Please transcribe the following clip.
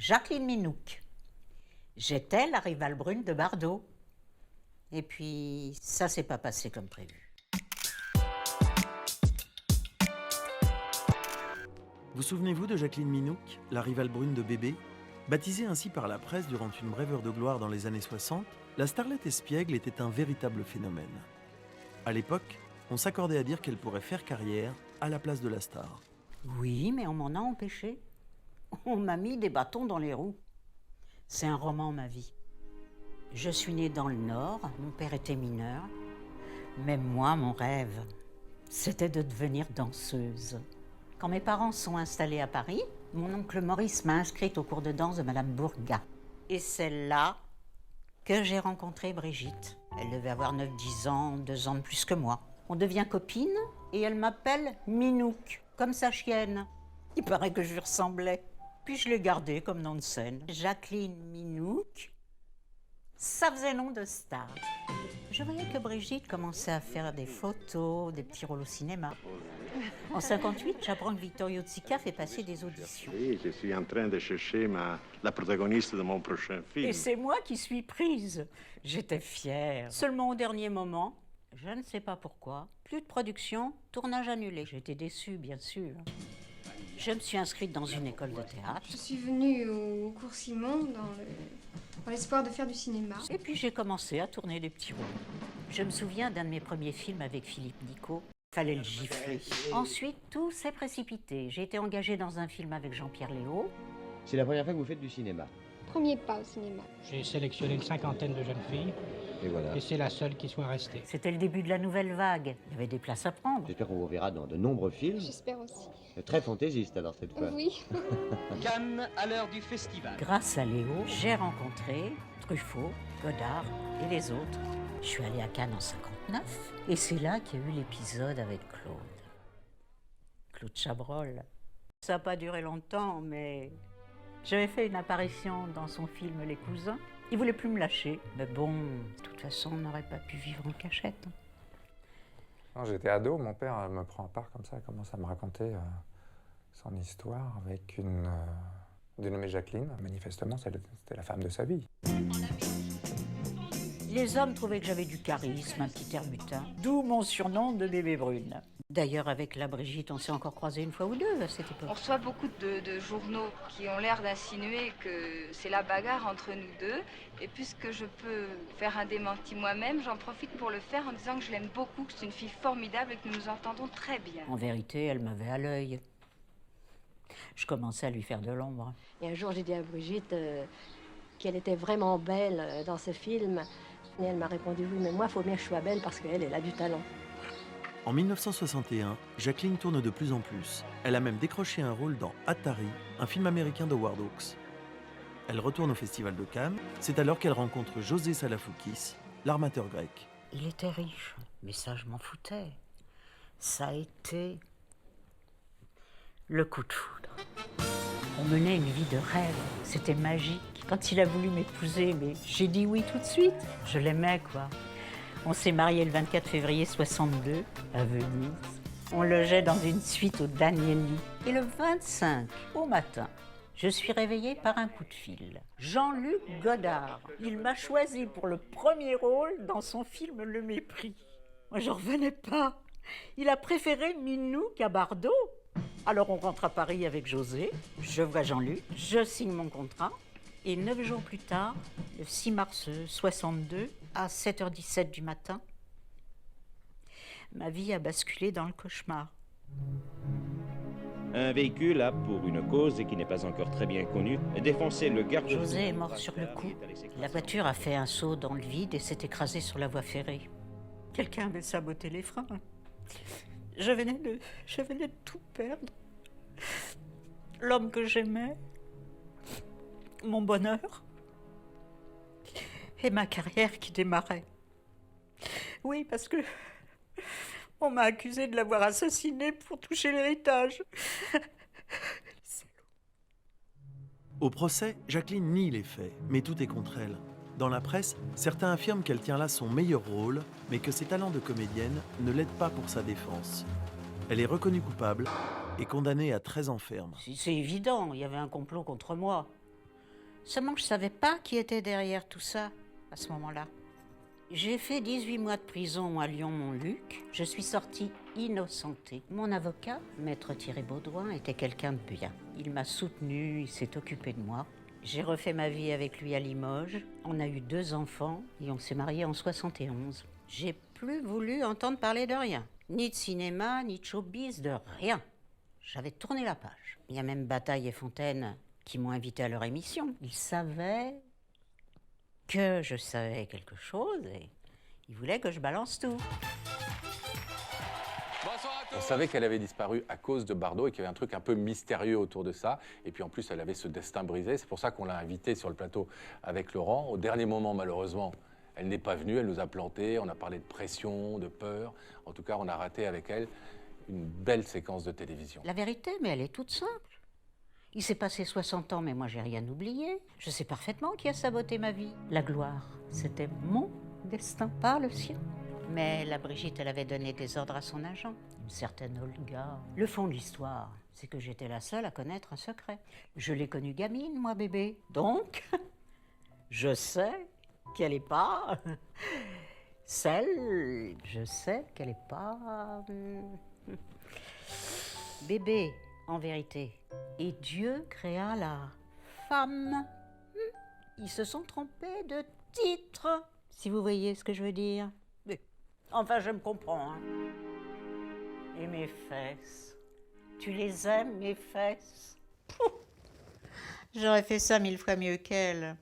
Jacqueline Minouk. J'étais la rivale brune de Bardot. Et puis, ça s'est pas passé comme prévu. Vous souvenez-vous de Jacqueline Minouk, la rivale brune de Bébé? Baptisée ainsi par la presse durant une brève heure de gloire dans les années 60, la starlette espiègle était un véritable phénomène. À l'époque, on s'accordait à dire qu'elle pourrait faire carrière à la place de la star. Oui, mais on m'en a empêché. On m'a mis des bâtons dans les roues. C'est un roman, ma vie. Je suis née dans le Nord, mon père était mineur. Même moi, mon rêve, c'était de devenir danseuse. Quand mes parents sont installés à Paris, mon oncle Maurice m'a inscrite au cours de danse de Madame Bourga. Et c'est là que j'ai rencontré Brigitte. Elle devait avoir 9-10 ans, 2 ans de plus que moi. On devient copine et elle m'appelle Minouk, comme sa chienne. Il paraît que je lui ressemblais. Puis je l'ai gardée comme nom de scène. Jacqueline Minouk, ça faisait nom de star. Je voyais que Brigitte commençait à faire des photos, des petits rôles au cinéma. En 58, j'apprends que Vittorio Zica fait passer des auditions. Oui, je suis en train de chercher la protagoniste de mon prochain film. Et c'est moi qui suis prise. J'étais fière. Seulement au dernier moment, je ne sais pas pourquoi, plus de production, tournage annulé. J'étais déçue, bien sûr. Je me suis inscrite dans une école de théâtre. Je suis venue au cours Simon dans l'espoir de faire du cinéma. Et puis j'ai commencé à tourner des petits rôles. Je me souviens d'un de mes premiers films avec Philippe Nico. Fallait le gifler. Ensuite, tout s'est précipité. J'ai été engagée dans un film avec Jean-Pierre Léaud. C'est la première fois que vous faites du cinéma. Premier pas au cinéma. J'ai sélectionné une cinquantaine de jeunes filles Et voilà. et c'est la seule qui soit restée. C'était le début de la nouvelle vague. Il y avait des places à prendre. J'espère qu'on vous verra dans de nombreux films. J'espère aussi. Très fantaisiste alors cette fois. Oui. Cannes à l'heure du festival. Grâce à Léo, j'ai rencontré Truffaut, Godard et les autres. Je suis allée à Cannes en 59 et c'est là qu'il y a eu l'épisode avec Claude. Claude Chabrol. Ça n'a pas duré longtemps, mais j'avais fait une apparition dans son film Les Cousins. Il voulait plus me lâcher. Mais bon, de toute façon, on n'aurait pas pu vivre en cachette. Quand j'étais ado, mon père me prend à part comme ça, commence à me raconter son histoire avec une dénommée Jacqueline. Manifestement, c'était la femme de sa vie. Les hommes trouvaient que j'avais du charisme, un petit air butin, d'où mon surnom de bébé brune. D'ailleurs, avec la Brigitte, on s'est encore croisés une fois ou deux à cette époque. On reçoit beaucoup de journaux qui ont l'air d'insinuer que c'est la bagarre entre nous deux. Et puisque je peux faire un démenti moi-même, j'en profite pour le faire en disant que je l'aime beaucoup, que c'est une fille formidable et que nous nous entendons très bien. En vérité, elle m'avait à l'œil. Je commençais à lui faire de l'ombre. Et un jour, j'ai dit à Brigitte qu'elle était vraiment belle dans ce film. Et elle m'a répondu, oui, mais moi, il faut bien que je sois belle parce qu'elle, elle a du talent. En 1961, Jacqueline tourne de plus en plus. Elle a même décroché un rôle dans Atari, un film américain d'Howard Hawks. Elle retourne au Festival de Cannes. C'est alors qu'elle rencontre José Salafoukis, l'armateur grec. Il était riche, mais ça, je m'en foutais. Ça a été le coup de foudre. On menait une vie de rêve, c'était magique. Quand il a voulu m'épouser, mais j'ai dit oui tout de suite. Je l'aimais, quoi. On s'est mariés le 24 février 62 à Venise. On logeait dans une suite au Danieli. Et le 25, au matin, je suis réveillée par un coup de fil. Jean-Luc Godard. Il m'a choisi pour le premier rôle dans son film Le Mépris. Moi, j'en revenais pas. Il a préféré Minouk à Bardot. Alors on rentre à Paris avec José, je vois Jean-Luc, je signe mon contrat. Et 9 jours plus tard, le 6 mars 62, à 7h17 du matin, ma vie a basculé dans le cauchemar. Un véhicule a, pour une cause qui n'est pas encore très bien connue, défoncé le garde. José est mort sur le coup. La voiture a fait un saut dans le vide et s'est écrasée sur la voie ferrée. Quelqu'un avait saboté les freins. Je venais de tout perdre. L'homme que j'aimais, mon bonheur et ma carrière qui démarrait. Oui, parce que on m'a accusé de l'avoir assassiné pour toucher l'héritage. Au procès, Jacqueline nie les faits, mais tout est contre elle. Dans la presse, certains affirment qu'elle tient là son meilleur rôle, mais que ses talents de comédienne ne l'aident pas pour sa défense. Elle est reconnue coupable et condamnée à 13 ans ferme. C'est évident, il y avait un complot contre moi. Seulement, je ne savais pas qui était derrière tout ça à ce moment-là. J'ai fait 18 mois de prison à Lyon-Montluc. Je suis sortie innocentée. Mon avocat, maître Thierry Baudouin, était quelqu'un de bien. Il m'a soutenue, il s'est occupé de moi. J'ai refait ma vie avec lui à Limoges. On a eu 2 enfants et on s'est mariés en 71. J'ai plus voulu entendre parler de rien. Ni de cinéma, ni de showbiz, de rien. J'avais tourné la page. Il y a même Bataille et Fontaine qui m'ont invité à leur émission. Ils savaient que je savais quelque chose et ils voulaient que je balance tout. On savait qu'elle avait disparu à cause de Bardot et qu'il y avait un truc un peu mystérieux autour de ça. Et puis en plus, elle avait ce destin brisé. C'est pour ça qu'on l'a invitée sur le plateau avec Laurent. Au dernier moment, malheureusement, elle n'est pas venue. Elle nous a plantés. On a parlé de pression, de peur. En tout cas, on a raté avec elle une belle séquence de télévision. La vérité, mais elle est toute simple. Il s'est passé 60 ans, mais moi, j'ai rien oublié. Je sais parfaitement qui a saboté ma vie. La gloire, c'était mon destin, pas le sien. Mais la Brigitte, elle avait donné des ordres à son agent, une certaine Olga. Le fond de l'histoire, c'est que j'étais la seule à connaître un secret. Je l'ai connue gamine, moi, bébé. Donc, je sais qu'elle n'est pas celle... Je sais qu'elle n'est pas... Bébé, en vérité. Et Dieu créa la femme. Ils se sont trompés de titre, si vous voyez ce que je veux dire. Mais, enfin, je me comprends. Hein. Et mes fesses. Tu les aimes, mes fesses? J'aurais fait ça 1000 fois mieux qu'elle.